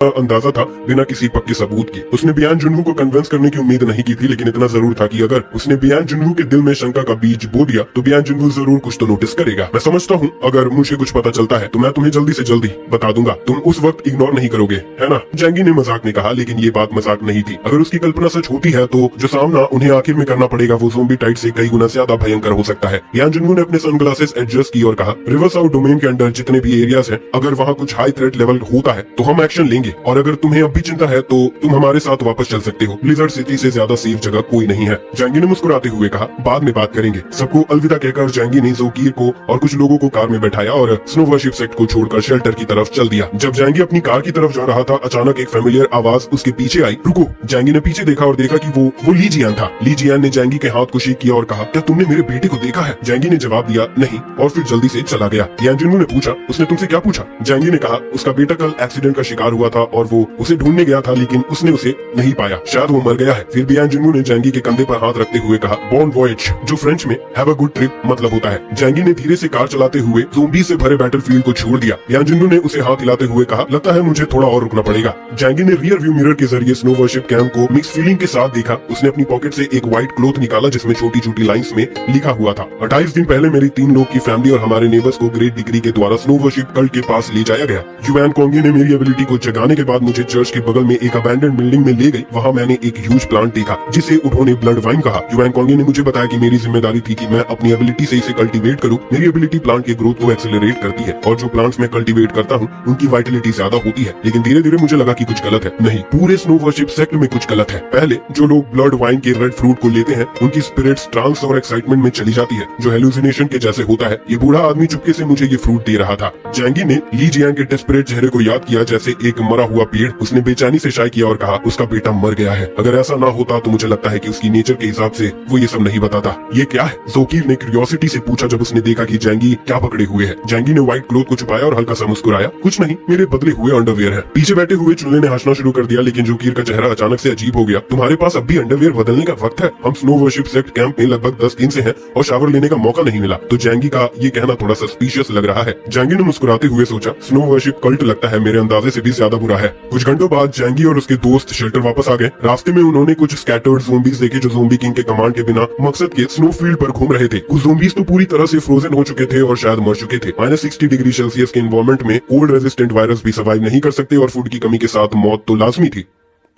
अंदाजा था बिना किसी पक्के सबूत के। उसने बियान जुनवू को कन्विंस करने की उम्मीद नहीं की थी, लेकिन इतना जरूर था कि अगर उसने बियान जुनवू के दिल में शंका का बीज बो दिया तो बियान जुनवू जरूर कुछ तो नोटिस करेगा। मैं समझता हूँ अगर मुझे कुछ पता चलता है तो मैं तुम्हें जल्दी से जल्दी बता दूंगा, तुम उस वक्त इग्नोर नहीं करोगे, है ना? जैंगी ने मजाक में कहा, लेकिन ये बात मजाक नहीं थी। अगर उसकी कल्पना सच होती है तो जो सामना उन्हें आखिर में करना पड़ेगा वो ज़ोंबी टाइड से कई गुना ज्यादा भयंकर हो सकता है। बियान जुनवू ने अपने सनग्लासेस एडजस्ट की और कहा, रिवर साउथ डोमेन के अंदर जितने भी एरियाज हैं, अगर वहाँ कुछ हाई थ्रेट लेवल होता है तो हम एक्शन लेंगे, और अगर तुम्हें अब भी चिंता है तो तुम हमारे साथ वापस चल सकते हो। ब्लिज़र्ड सिटी से ज्यादा सेफ जगह कोई नहीं है। जैंगी ने मुस्कुराते हुए कहा, बाद में बात करेंगे। सबको अलविदा कहकर जैंगी ने ज़ोकीर को और कुछ लोगों को कार में बैठाया और स्नो वर्शिप सेक्ट को छोड़कर शेल्टर की तरफ चल दिया। जब जैंगी अपनी कार की तरफ जा रहा था, अचानक एक फेमिलियर आवाज उसके पीछे आई, रुको। जैंगी ने पीछे देखा और देखा कि वो ली जियान था। ली जियान ने जैंगी के हाथ को शेक किया और कहा, क्या तुमने मेरे बेटे को देखा है? जैंगी ने जवाब दिया, नहीं, और फिर जल्दी से चला गया। बियान जुनवू ने पूछा, उसने तुमसे क्या पूछा? जैंगी ने कहा, उसका बेटा कल एक्सीडेंट का शिकार हुआ था और वो उसे ढूंढने गया था, लेकिन उसने उसे नहीं पाया, शायद वो मर गया है। फिर बियान जुनवू ने जैंगी के कंधे पर हाथ रखते हुए कहा, बॉन वॉयज, जो फ्रेंच में हैव अ गुड ट्रिप मतलब होता है। जैंगी ने धीरे से कार चलाते हुए ज़ोंबी से भरे बैटलफील्ड को छोड़ दिया। बियान जुनवू ने उसे हाथ हिलाते हुए कहा, लगता है मुझे थोड़ा और रुकना पड़ेगा। जैंगी ने रियर व्यू मिरर के जरिए स्नो वर्शिप कैंप को मिक्स फीलिंग के साथ देखा। उसने अपनी पॉकेट से एक व्हाइट क्लॉथ निकाला जिसमें छोटी छोटी लाइंस में लिखा हुआ था, 28 दिन पहले मेरी 3 लोग की फैमिली और हमारे नेबर्स को ग्रेट डिग्री के द्वारा स्नो वर्शिप कल्ट के पास ले जाया गया। युआन कोंगी ने मेरी एबिलिटी को जगाने के बाद मुझे चर्च के बगल में एक अबैंडन बिल्डिंग में ले गई। वहाँ मैंने एक ह्यूज प्लांट देखा जिसे उन्होंने ब्लड वाइन कहा। युआन कोंगी ने मुझे बताया कि मेरी जिम्मेदारी थी कि मैं अपनी एबिलिटी से इसे कल्टीवेट करूं। मेरी एबिलिटी प्लांट के ग्रोथ को एक्सेलरेट करती है और जो प्लांट्स मैं कल्टीवेट करता हूं उनकी वाइटलिटी ज्यादा होती है। लेकिन धीरे धीरे मुझे लगा कि कुछ गलत है। नहीं, पूरे स्नो वर्शिप सेक्ट में कुछ गलत है। पहले जो लोग ब्लड वाइन के रेड फ्रूट को लेते हैं उनकी स्पिरिट्स ट्रांस और एक्साइटमेंट में चली जाती है, जो हेलुसिनेशन के जैसे होता है। ये बूढ़ा आदमी चुपके से मुझे ये फ्रूट दे रहा था। जैंगी ने ली जियान के डेस्परेट चेहरे को याद किया जैसे एक मरा हुआ पेड़। उसने बेचैनी से शाय किया और कहा, उसका बेटा मर गया है। अगर ऐसा ना होता तो मुझे लगता है कि उसकी नेचर के हिसाब से वो ये सब नहीं बताता। ये क्या है? ज़ोकीर ने क्यूरियोसिटी से पूछा जब उसने देखा कि जैंगी क्या पकड़े हुए है। जैंगी ने व्हाइट क्लॉथ को छुपाया और हल्का सा मुस्कुराया, कुछ नहीं, मेरे बदले हुए अंडरवियर है। पीछे बैठे हुए चूल्हे ने हंसना शुरू कर दिया, लेकिन ज़ोकीर का चेहरा अचानक से अजीब हो गया। तुम्हारे पास अब भी अंडरवियर बदलने का वक्त है? हम स्नो वर्शिप सेक्ट कैंप में लगभग 10 दिन से हैं और शावर लेने का मौका नहीं मिला। तो जैंगी का ये कहना थोड़ा सस्पिशियस लग रहा है। जैंगी ने मुस्कुराते हुए सोचा, स्नो वर्शिप कल्ट लगता है मेरे अंदाजे से भी ज्यादा बुरा है। कुछ घंटों बाद जैंगी और उसके दोस्त शेल्टर वापस आ गए। रास्ते में उन्होंने कुछ स्कैटर्ड ज़ोंबीज देखे जो ज़ोंबी किंग के कमांड के बिना मकसद के स्नो फील्ड पर घूम रहे थे। कुछ ज़ोंबीज तो पूरी तरह से फ्रोजन हो चुके थे और शायद मर चुके थे। -60 डिग्री सेल्सियस के एनवायरनमेंट में कोल्ड रेजिस्टेंट वायरस भी सर्वाइव नहीं कर सकते और फूड की कमी के साथ मौत तो लाजमी थी।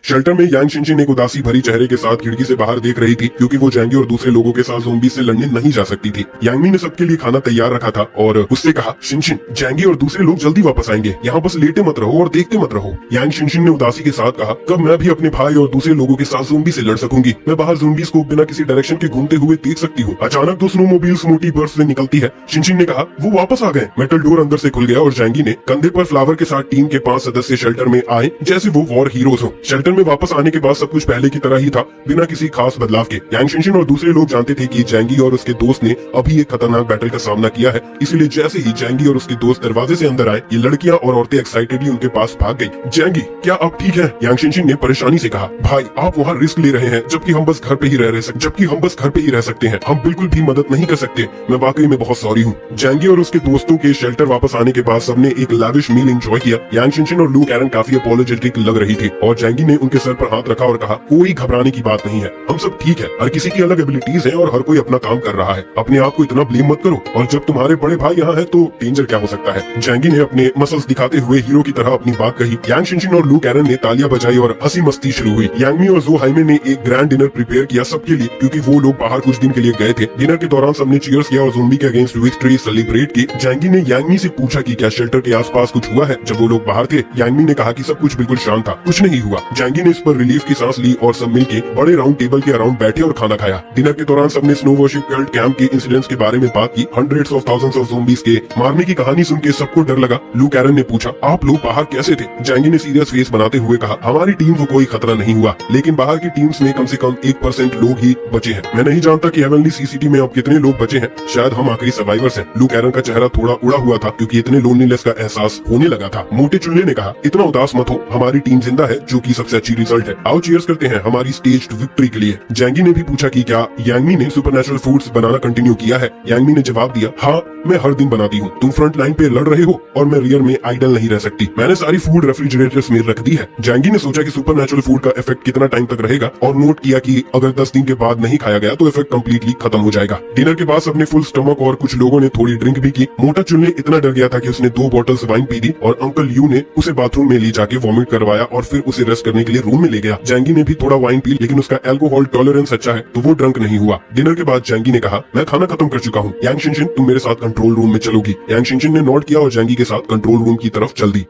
शेल्टर में यांग शिनशिन एक उदासी भरी चेहरे के साथ खिड़की से बाहर देख रही थी, क्योंकि वो जैंगी और दूसरे लोगों के साथ ज़ोंबी से लड़ने नहीं जा सकती थी। यांगमी ने सबके लिए खाना तैयार रखा था और उससे कहा, शिनशिन, जैंगी और दूसरे लोग जल्दी वापस आएंगे, यहाँ बस लेटे मत रहो और देखते मत रहो। यांग शिनशिन ने उदासी के साथ कहा, कब मैं भी अपने भाई और दूसरे लोगों के साथ ज़ोंबी से लड़ सकूंगी? मैं बाहर ज़ोंबीज को बिना किसी डायरेक्शन के घूमते हुए देख सकती हूँ। अचानक 2 स्नोमोबाइल्स मोटी बर्फ से निकलती है। शिनशिन ने कहा, वो वापस आ गए। मेटल डोर अंदर से खुल गया और जैंगी ने कंधे पर फ्लावर के साथ टीम के 5 सदस्य शेल्टर में आए जैसे वो वॉर हीरोज हो। शेल्टर में वापस आने के बाद सब कुछ पहले की तरह ही था, बिना किसी खास बदलाव के। यांग शिनशिन और दूसरे लोग जानते थे कि जैंगी और उसके दोस्त ने अभी एक खतरनाक बैटल का सामना किया है, इसलिए जैसे ही जैंगी और उसके दोस्त दरवाजे से अंदर आए, ये लड़कियां और औरतें एक्साइटेडली उनके पास भाग गई। जैंगी, क्या आप ठीक हैं? यांग शिनशिन ने परेशानी से कहा, भाई आप वहाँ रिस्क ले रहे हैं जबकि हम बस घर पे ही रह सकते हैं। हम बिल्कुल भी मदद नहीं कर सकते। मैं वाकई में बहुत सॉरी हूँ। जैंगी और उसके दोस्तों के शेल्टर वापस आने के बाद सबने एक लाविश मील एंजॉय किया। यांग शिनशिन और लू कैरन काफी अपोलोजेटिक लग रही थी और जैंगी ने उनके सर पर हाथ रखा और कहा, कोई घबराने की बात नहीं है, हम सब ठीक है। हर किसी की अलग एबिलिटीज है और हर कोई अपना काम कर रहा है। अपने आप को इतना ब्लेम मत करो, और जब तुम्हारे बड़े भाई यहाँ है तो डेंजर क्या हो सकता है? जैंगी ने अपने मसल्स दिखाते हुए हीरो की तरह अपनी बात कही। यांग शिनशिन और लू कैरन ने तालियां बजाई और हंसी मस्ती शुरू हुई। यांगमी और ज़ो हाइमे ने एक ग्रैंड डिनर प्रिपेयर किया सबके लिए, क्योंकि वो लोग बाहर कुछ दिन के लिए गए थे। डिनर के दौरान सबने चीयर्स किया और ज़ोंबी के अगेंस्ट विक्ट्री सेलिब्रेट की। जैंगी ने यांगमी से पूछा कि क्या शेल्टर के आसपास कुछ हुआ है जब वो लोग बाहर थे। यांगमी ने कहा कि सब कुछ बिल्कुल शांत था, कुछ नहीं हुआ। जैंगी ने इस पर रिलीफ की सांस ली और सब मिलके बड़े राउंड टेबल के अराउंड बैठे और खाना खाया। डिनर के दौरान सबने स्नो वर्शिप कल्ट कैंप के इंसिडेंट्स के बारे में बात की। Hundreds of thousands of zombies के मारने की कहानी सुन के सबको डर लगा। लू कैरन ने पूछा, आप लोग बाहर कैसे थे? जैंगी ने सीरियस फेस बनाते हुए कहा, हमारी टीम को कोई खतरा नहीं हुआ, लेकिन बाहर की टीम्स में कम से कम 1% लोग ही बचे हैं। मैं नहीं जानता कि हेवनली सीसीटी में अब कितने लोग बचे हैं, शायद हम आखिरी सर्वाइवर्स हैं। लू कैरन का चेहरा थोड़ा उड़ा हुआ था क्योंकि इतने लोनलीनेस का एहसास होने लगा था। मोटे चुल्ले ने कहा, इतना उदास मत हो, हमारी टीम जिंदा है, जो कि सबसे अच्छी रिजल्ट है। आओ चीयर्स करते हैं हमारी स्टेज्ड विक्ट्री के लिए। जैंगी ने भी पूछा कि क्या यांगमी ने सुपरनैचुरल फूड्स बनाना कंटिन्यू किया है। यांगमी ने जवाब दिया, हाँ मैं हर दिन बनाती हूँ। तुम फ्रंट लाइन पे लड़ रहे हो और मैं रियर में आइडल नहीं रह सकती। मैंने सारी फूड रेफ्रिजरेटर्स में रख दी है। जैंगी ने सोचा कि सुपरनैचुरल फूड का इफेक्ट कितना टाइम तक रहेगा और नोट किया कि अगर 10 दिन के बाद नहीं खाया गया तो इफेक्ट कंप्लीटली खत्म हो जाएगा। डिनर के बाद सबने फुल स्टमक और कुछ लोगों ने थोड़ी ड्रिंक भी की। मोटा चुन्ने इतना डर गया था कि उसने 2 बॉटल्स वाइन पी दी और अंकल यू ने उसे बाथरूम में ले जाके वॉमिट करवाया और फिर उसे रेस्ट करने के लिए रूम में ले गया। जैंगी ने भी थोड़ा वाइन पी, लेकिन उसका अल्कोहल टॉलरेंस अच्छा है तो वो ड्रंक नहीं हुआ। डिनर के बाद जैंगी ने कहा, मैं खाना खत्म कर चुका हूँ, यांग शिनशिन तुम मेरे साथ कंट्रोल रूम में चलोगी। यांग शिनशिन ने नोट किया और जैंगी के साथ कंट्रोल रूम की तरफ चल दी।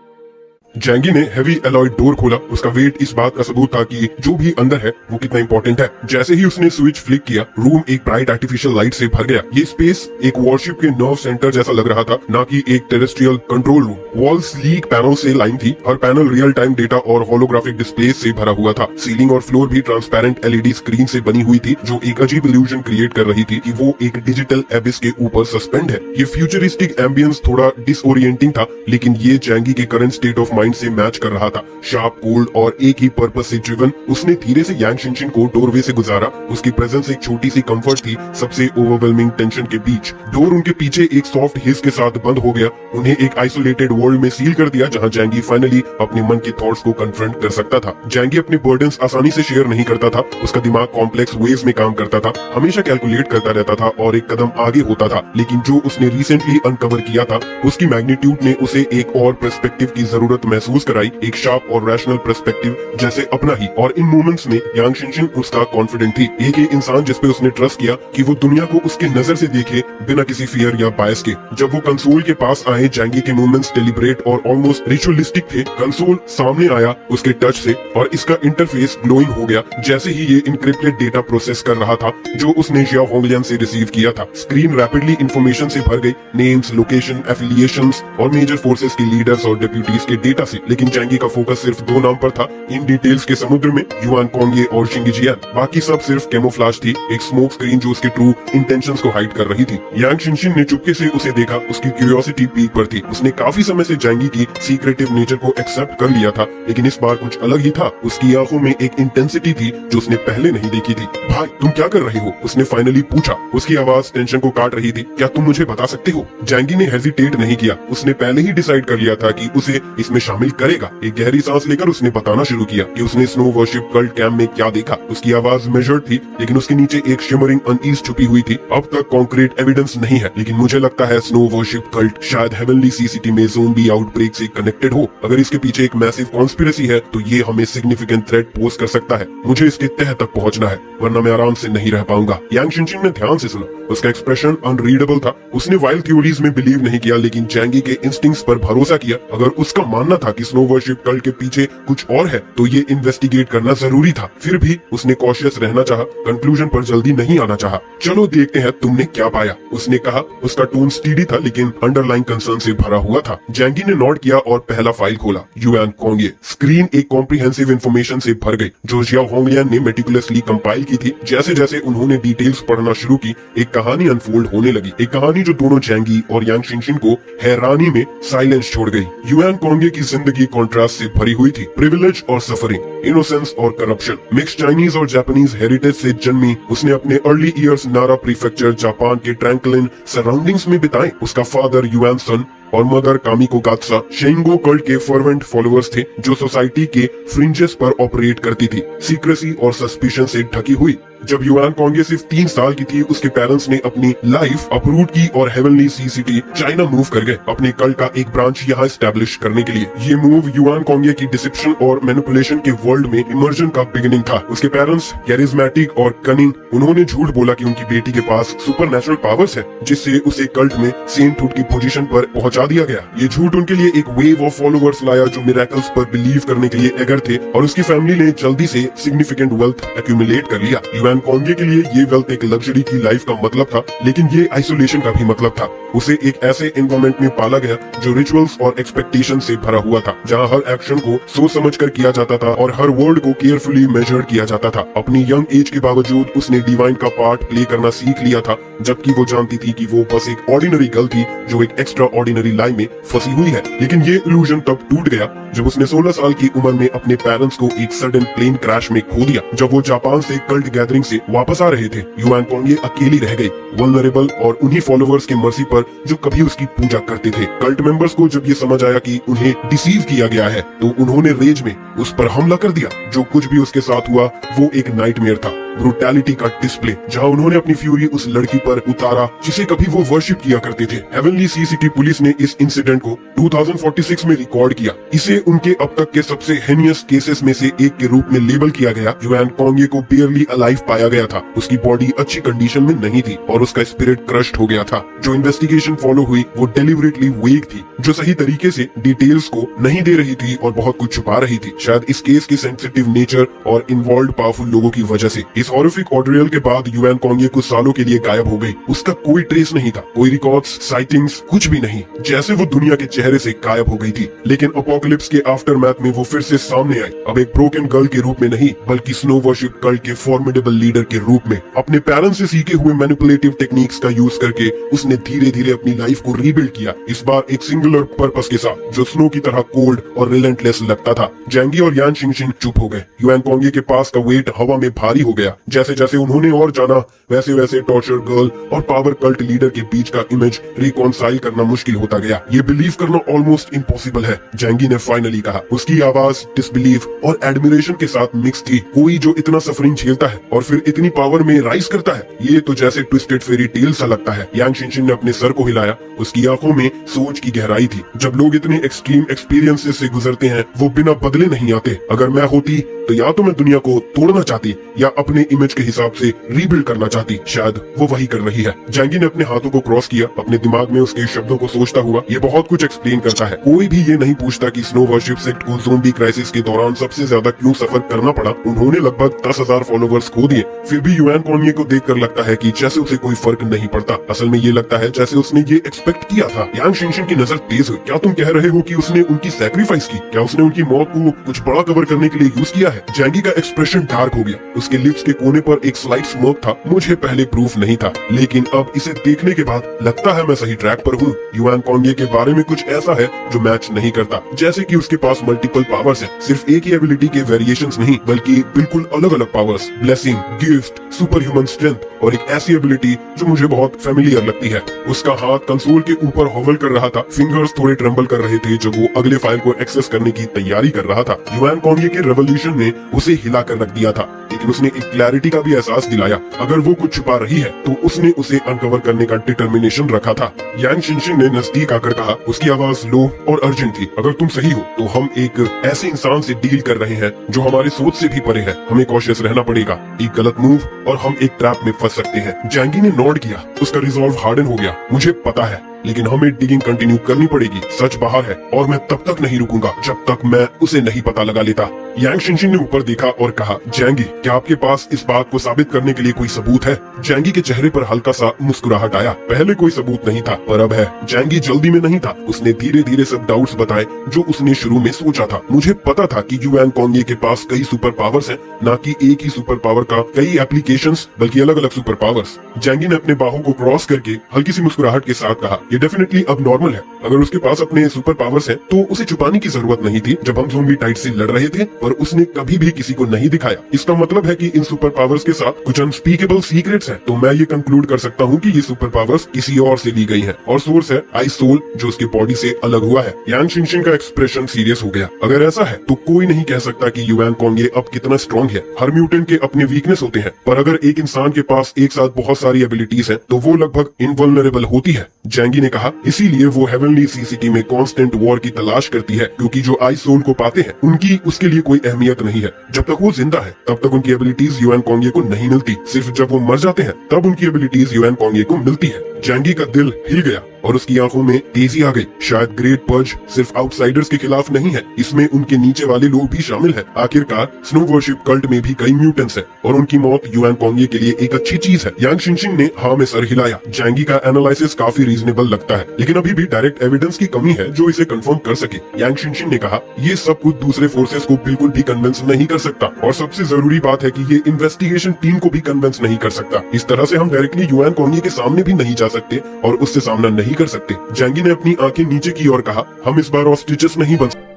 जैंगी ने हैवी एलॉयड डोर खोला। उसका वेट इस बात का सबूत था कि जो भी अंदर है वो कितना इंपॉर्टेंट है। जैसे ही उसने स्विच फ्लिक किया, रूम एक ब्राइट आर्टिफिशियल लाइट से भर गया। ये स्पेस एक वॉरशिप के नर्व सेंटर जैसा लग रहा था, ना कि एक terrestrial control room. Wall sleek panel से लाइन थी। हर पैनल रियल टाइम डेटा और होलोग्राफिक डिस्प्ले से भरा हुआ था। सीलिंग और फ्लोर भी ट्रांसपेरेंट एलईडी स्क्रीन से बनी हुई थी, जो एक अजीब इल्यूजन क्रिएट कर रही थी कि वो एक डिजिटल एबिस के ऊपर सस्पेंड है। ये फ्यूचरिस्टिक एम्बियंस थोड़ा डिसओरिएंटिंग था, लेकिन ये जैंगी के करंट स्टेट ऑफ माइंड से मैच कर रहा था। शार्प, कोल्ड और एक ही पर्पस से ड्रिवन। उसने धीरे से यांग शिनशिन को डोरवे से गुजारा। उसकी प्रेजेंस एक छोटी सी कंफर्ट थी सबसे ओवरवेलमिंग टेंशन के बीच। डोर उनके पीछे एक सॉफ्ट हिस के साथ बंद हो गया। उन्हें एक आइसोलेटेड वर्ल्ड में सील कर दिया, जहां जैंगी फाइनली अपने मन के थॉट्स को कन्फ्रंट कर सकता था। जैंगी अपने बर्डन्स आसानी से शेयर नहीं करता था। उसका दिमाग कॉम्प्लेक्स वेज में काम करता था, हमेशा कैलकुलेट करता रहता था और एक कदम आगे होता था। लेकिन जो उसने रिसेंटली अनकवर किया था, उसकी मैग्नीट्यूड ने उसे एक और पर्सपेक्टिव की जरूरत महसूस कराई, एक शार्प और रैशनल पर्सपेक्टिव जैसे अपना ही। और इन मोमेंट्स में यांग शिनशिन उसका कॉन्फिडेंट थी, एक ही इंसान जिसपे उसने ट्रस्ट किया कि वो दुनिया को उसके नजर से देखे बिना किसी फियर या बायस के। जब वो कंसोल के पास आए, जैंगी के मूवमेंट्स डेलिब्रेट और ऑलमोस्ट रिचुअलिस्टिक थे। कंसोल सामने आया उसके टच से और इसका इंटरफेस ग्लोइंग हो गया, जैसे ही ये इनक्रिप्टेड डेटा प्रोसेस कर रहा था जो उसने जियाओ होंगलियान से रिसीव किया था। स्क्रीन रैपिडली इंफॉर्मेशन से भर गई, नेम्स, लोकेशन, एफिलिएशंस और मेजर फोर्सेस के लीडर्स और डेप्यूटीज के डेटा से। लेकिन जैंगी का फोकस सिर्फ 2 नाम पर था। इन डिटेल्स के समुद्र में युआन कोंगे और शिंगी जियान, बाकी सब सिर्फ कैमोफ्लेज थी, एक स्मोक स्क्रीन जो उसके ट्रू इंटेंशंस को हाइड कर रही थी। यांग शिनशिन ने चुपके से उसे देखा। उसकी क्यूरियोसिटी पीक पर थी। उसने काफी समय से जैंगी की सीक्रेटिव नेचर को एक्सेप्ट कर लिया था, लेकिन इस बार कुछ अलग ही था। उसकी आंखों में एक इंटेंसिटी थी जो उसने पहले नहीं देखी थी। भाई तुम क्या कर रहे हो? उसने फाइनली पूछा। उसकी आवाज टेंशन को काट रही थी। क्या तुम मुझे बता सकते हो? जैंगी ने हेजिटेट नहीं किया। उसने पहले ही डिसाइड कर लिया था कि उसे इसमें शामिल करेगा। एक गहरी सांस लेकर उसने बताना शुरू किया कि उसने स्नो वर्शिप कल्ट कैंप में क्या देखा। उसकी आवाज मेजर्ड थी, लेकिन उसके नीचे एक शिमरिंग अनईज छुपी हुई थी। अब तक कॉन्क्रीट एविडेंस नहीं है, लेकिन मुझे लगता है स्नो वर्शिप कल्ट शायद हेवनली सी सिटी में ज़ोंबी आउटब्रेक से कनेक्टेड हो। अगर इसके पीछे एक मैसिव कॉन्स्पिरेसी है तो ये हमें सिग्निफिकेंट थ्रेट पोज कर सकता है। मुझे इसके तह तक पहुंचना है, वरना मैं आराम से नहीं रह पाऊंगा। यांग शिनशिन ने ध्यान से सुना। उसका एक्सप्रेशन अनरीडेबल था। उसने वाइल्ड थ्योरीज में बिलीव नहीं किया, लेकिन जैंगी के इंस्टिंक्ट्स पर भरोसा किया। अगर उसका मानना था कि स्नो वर्शिप कल्ट के पीछे कुछ और है तो ये इन्वेस्टिगेट करना जरूरी था। फिर भी उसने कॉशियस रहना चाहा, कंक्लूजन पर जल्दी नहीं आना चाहा। चलो देखते हैं तुमने क्या पाया, उसने कहा। उसका टोन स्टीडी था, लेकिन अंडरलाइन कंसर्न से भरा हुआ था। जैंगी ने नोट किया और पहला फाइल खोला। युआन कोंगे। स्क्रीन एक कॉम्प्रिहेंसिव इंफॉर्मेशन से भर गई जो जियाओ होंगलियान ने मेटिकुलसली कंपाइल की थी। जैसे जैसे उन्होंने डिटेल्स पढ़ना शुरू की, एक कहानी अनफोल्ड होने लगी। एक कहानी जो दोनों जैंगी और यांग शिनशिन को हैरानी में साइलेंस छोड़ गई। युआन कोंगे की जिंदगी कॉन्ट्रास्ट से भरी हुई थी। प्रिविलेज और सफरिंग, इनोसेंस और करप्शन, मिक्स चाइनीज और जापानीज हेरिटेज से जन्मी। उसने अपने अर्ली ईयर्स नारा प्रीफेक्चर जापान के ट्रैंक्लिन सराउंडिंग्स में बिताए। उसका फादर युआन सन और मदर कामिको गात्सा शेंगो कल्ट के फर्वेंट फॉलोअर्स थे, जो सोसाइटी के फ्रिंजेस पर ऑपरेट करती थी, सीक्रेसी और सस्पिशन से ढकी हुई। जब युआन कोंगे सिर्फ 3 साल की थी, उसके पेरेंट्स ने अपनी लाइफ अपरूट की और हेवनली सी सिटी चाइना मूव कर गए, अपने कल्ट का एक ब्रांच यहाँ एस्टेब्लिश करने के लिए। ये मूव युआन कोंगे की डिसेप्शन और मैनिपुलेशन के वर्ल्ड में इमर्जन का बिगिनिंग था। उसके पेरेंट्स कैरिज्मेटिक और कनिंग। उन्होंने झूठ बोला कि उनकी बेटी के पास सुपरनैचुरल पावर्स है, जिससे उसे कल्ट में सेंटहुड की पोजीशन पर पहुंचा दिया गया। ये झूठ उनके लिए एक वेव ऑफ फॉलोअर्स लाया जो मिरेकल्स पर बिलीव करने के लिए एगर थे, और उसकी फैमिली ने जल्दी से सिग्निफिकेंट वेल्थ एक्यूमुलेट कर लिया। युआन कोंगे के लिए ये वेल्थ एक लग्जरी की लाइफ का मतलब था, लेकिन ये आइसोलेशन का भी मतलब था। उसे एक ऐसे एनवायरमेंट में पाला गया जो रिचुअल्स और एक्सपेक्टेशन से भरा हुआ था, जहाँ हर एक्शन को सोच समझ कर किया जाता था और हर वर्ड को केयरफुली मेजर्ड किया जाता था। अपनी यंग एज के बावजूद उसने डिवाइन का पार्ट प्ले करना सीख लिया था, जबकि वो जानती थी कि वो बस एक ऑर्डिनरी गर्ल थी जो एक एक्स्ट्रा ऑर्डिनरी लाइफ में फंसी हुई है। लेकिन ये इल्यूजन तब टूट गया जब उसने 16 साल की उम्र में अपने पेरेंट्स को एक सडन प्लेन क्रैश में खो दिया। जब वो जापान से कल्ट गैदरिंग से वापस आ रहे थे, युआन कोंगे अकेली रह गई, वल्नरेबल और उन्हीं फॉलोअर्स के मर्जी पर जो कभी उसकी पूजा करते थे। कल्ट मेंबर्स को जब ये समझ आया कि उन्हें डिसीव किया गया है, तो उन्होंने रेज में उस पर हमला कर दिया। जो कुछ भी उसके साथ हुआ वो एक नाइटमेयर था, ब्रूटैलिटी का डिस्प्ले, जहां उन्होंने अपनी फ्यूरी उस लड़की पर उतारा जिसे कभी वो वर्शिप किया करते थे। हेवनली सी सिटी पुलिस ने इस इंसिडेंट को 2046 में रिकॉर्ड किया। इसे उनके अब तक के सबसे हेनियस केसेस में से एक के रूप में लेबल किया गया। युआन कोंगे को बेयरली अलाइव पाया गया था, उसकी बॉडी अच्छी कंडीशन में नहीं थी और उसका स्पिरिट क्रश्ड हो गया था। जो इन्वेस्टिगेशन फॉलो हुई वो डेलिबरेटली वेग थी, जो सही तरीके से डिटेल्स को नहीं दे रही थी और बहुत कुछ छुपा रही थी, शायद इस केस के सेंसिटिव नेचर और इन्वॉल्व पावरफुल लोगों की वजह से। इस हॉरिफिक ऑर्डरियल के बाद युआन कोंगे कुछ सालों के लिए गायब हो गई। उसका कोई ट्रेस नहीं था, कोई रिकॉर्ड्स, साइटिंग्स, कुछ भी नहीं, जैसे वो दुनिया के चेहरे से गायब हो गई थी। लेकिन अपोकलिप्स के आफ्टरमैथ में वो फिर से सामने आई, अब एक ब्रोकन गर्ल के रूप में नहीं, बल्कि स्नो वर्शिप कल्ट के फॉर्मिडेबल लीडर के रूप में। अपने पेरेंट्स से सीखे हुए मैनिपुलेटिव टेक्निक्स का यूज करके उसने धीरे धीरे अपनी लाइफ को रीबिल्ड किया, इस बार एक सिंगुलर पर्पस के साथ जो स्नो की तरह कोल्ड और रिलेंटलेस लगता था। जैंगी और यान शिंगशिन चुप हो गए। युआन कोंगे के पास का वेट हवा में भारी हो गया। जैसे जैसे उन्होंने और जाना, वैसे वैसे टॉर्चर गर्ल और पावर कल्ट लीडर के बीच का इमेज रिकॉन्साइल करना मुश्किल होता गया। ये बिलीव करना ऑलमोस्ट इम्पॉसिबल है, जैंगी ने फाइनली कहा। उसकी आवाज डिसबिलीव और एडमिरेशन के साथ मिक्स थी। कोई जो इतना सफरिंग झेलता है और फिर इतनी पावर में राइज करता है, ये तो जैसे ट्विस्टेड फेरी टेल सा लगता है। यांग शिनशिन ने अपने सर को हिलाया, उसकी आंखों में सोच की गहराई थी। जब लोग इतने एक्सट्रीम एक्सपीरियंसेस से गुजरते हैं, वो बिना बदले नहीं आते। अगर मैं होती तो या तो मैं दुनिया को तोड़ना चाहती या अपने इमेज के हिसाब से रीबिल्ड करना चाहती। शायद वो वही कर रही है। जैंगी ने अपने हाथों को क्रॉस किया, अपने दिमाग में उसके शब्दों को सोचता हुआ। ये बहुत कुछ एक्सप्लेन करता है। कोई भी ये नहीं पूछता कि स्नो वर्शिप सेक्ट को ज़ोंबी क्राइसिस के दौरान सबसे ज्यादा क्यों सफर करना पड़ा। उन्होंने लगभग 10,000 फॉलोवर्स खो दिए, फिर भी युआन कोंगे को देखकर लगता है कि जैसे उसे कोई फर्क नहीं पड़ता। असल में ये लगता है जैसे उसने ये एक्सपेक्ट किया था। यांग शिनशिन की नजर तेज हुई। क्या तुम कह रहे हो कि उसने उनकी सैक्रिफाइस की? क्या उसने उनकी मौत को कुछ बड़ा कवर करने के लिए यूज किया है? जैंगी का एक्सप्रेशन डार्क हो गया। उसके लिप्स के कोने पर एक स्लाइट स्मोक था। मुझे पहले प्रूफ नहीं था, लेकिन अब इसे देखने के बाद लगता है मैं सही ट्रैक पर हूँ। युआन कोंगे के बारे में कुछ ऐसा है जो मैच नहीं करता, जैसे कि उसके पास मल्टीपल पावर्स हैं। सिर्फ एक ही एबिलिटी के वेरिएशंस नहीं, बल्कि बिल्कुल अलग अलग powers, blessing, gift, super human strength और एक ऐसी एबिलिटी जो मुझे बहुत फेमिलियर लगती है। उसका हाथ कंसोल के ऊपर होवल कर रहा था, फिंगर्स थोड़े ट्रेंबल कर रहे थे जब वो अगले फाइल को एक्सेस करने की तैयारी कर रहा था। युआन कोंगे के रेवोल्यूशन ने उसे हिला कर रख दिया था, लेकिन उसने एक क्लैरिटी का भी एहसास दिलाया। अगर वो कुछ छुपा रही है तो उसने उसे अनकवर करने का डिटर्मिनेशन रखा था। यांग शिनशिन ने नजदीक आकर कहा, उसकी आवाज लो और अर्जेंट थी। अगर तुम सही हो तो हम एक ऐसे इंसान से डील कर रहे हैं जो हमारी सोच से भी परे है। हमें कॉशियस रहना पड़ेगा। एक गलत मूव और हम एक ट्रैप में फंस सकते हैं। जैंगी ने नोट किया। उसका रिजॉल्व हार्डन हो गया। मुझे पता है, लेकिन हमें डिगिंग कंटिन्यू करनी पड़ेगी। सच बाहर है और मैं तब तक नहीं रुकूंगा जब तक मैं उसे नहीं पता लगा लेता। यांग शिनशिन ने ऊपर देखा और कहा, जैंगी, क्या आपके पास इस बात को साबित करने के लिए कोई सबूत है? जैंगी के चेहरे पर हल्का सा मुस्कुराहट आया। पहले कोई सबूत नहीं था, पर अब है। जैंगी जल्दी में नहीं था। उसने धीरे धीरे सब डाउट्स बताए जो उसने शुरू में सोचा था। मुझे पता था कि युआन कोंगे के पास कई सुपर पावर्स हैं, न कि एक ही सुपर पावर का कई एप्लीकेशंस, बल्कि अलग अलग सुपर पावर्स। जैंगी ने अपने बाहों को क्रॉस करके हल्की सी मुस्कुराहट के साथ कहा, ये डेफिनेटली अब नॉर्मल है। अगर उसके पास अपने सुपर पावर्स हैं, तो उसे छुपाने की जरूरत नहीं थी। जब हम ज़ोंबी टाइट से लड़ रहे थे, पर उसने कभी भी किसी को नहीं दिखाया। इसका मतलब है कि इन सुपर पावर्स के साथ कुछ अनस्पीकेबल सीक्रेट्स हैं। तो मैं ये कंक्लूड कर सकता हूँ कि ये सुपर पावर्स किसी और से ली गई हैं, और सोर्स है आइस सोल, जो उसके बॉडी से अलग हुआ है। यांग शिनशिन का एक्सप्रेशन सीरियस हो गया। अगर ऐसा है तो कोई नहीं कह सकता कि युआन कोंगे अब कितना स्ट्रॉन्ग है। हर म्यूटेंट के अपने वीकनेस होते हैं, पर अगर एक इंसान के पास एक साथ बहुत सारी एबिलिटीज हैं, तो वो लगभग इनवल्नरेबल होती है। जैंगी ने कहा, इसीलिए वो हेवनली सी सिटी में कांस्टेंट वॉर की तलाश करती है, क्योंकि जो आइस सोल को पाते हैं उनकी उसके लिए कोई अहमियत नहीं है। जब तक वो जिंदा है तब तक उनकी एबिलिटीज युआन कोंगे को नहीं मिलती। सिर्फ जब वो मर जाते हैं तब उनकी एबिलिटीज युआन कोंगे को मिलती है। जैंगी का दिल हिल गया और उसकी आंखों में तेजी आ गई। शायद ग्रेट पर्ज सिर्फ आउटसाइडर्स के खिलाफ नहीं है, इसमें उनके नीचे वाले लोग भी शामिल है। आखिरकार स्नो वर्शिप कल्ट में भी कई म्यूटेंट्स है और उनकी मौत युआन कोंगे के लिए एक अच्छी चीज है। यांग शिनशिन ने हाँ में सर हिलाया। जैंगी का एनालिसिस काफी रीजनेबल लगता है, लेकिन अभी भी डायरेक्ट एविडेंस की कमी है जो इसे कंफर्म कर सके। यांग शिनशिन ने कहा, ये सब कुछ दूसरे फोर्सेस को बिल्कुल भी कन्विंस नहीं कर सकता और सबसे जरूरी बात है कि ये इन्वेस्टिगेशन टीम को भी कन्विंस नहीं कर सकता। इस तरह से हम डायरेक्टली युआन कोंगे के सामने भी नहीं जा सकते और उससे सामना नहीं कर सकते। जैंगी ने अपनी आंखें नीचे की और कहा, हम इस बार ऑस्ट्रिचस नहीं बन सकते।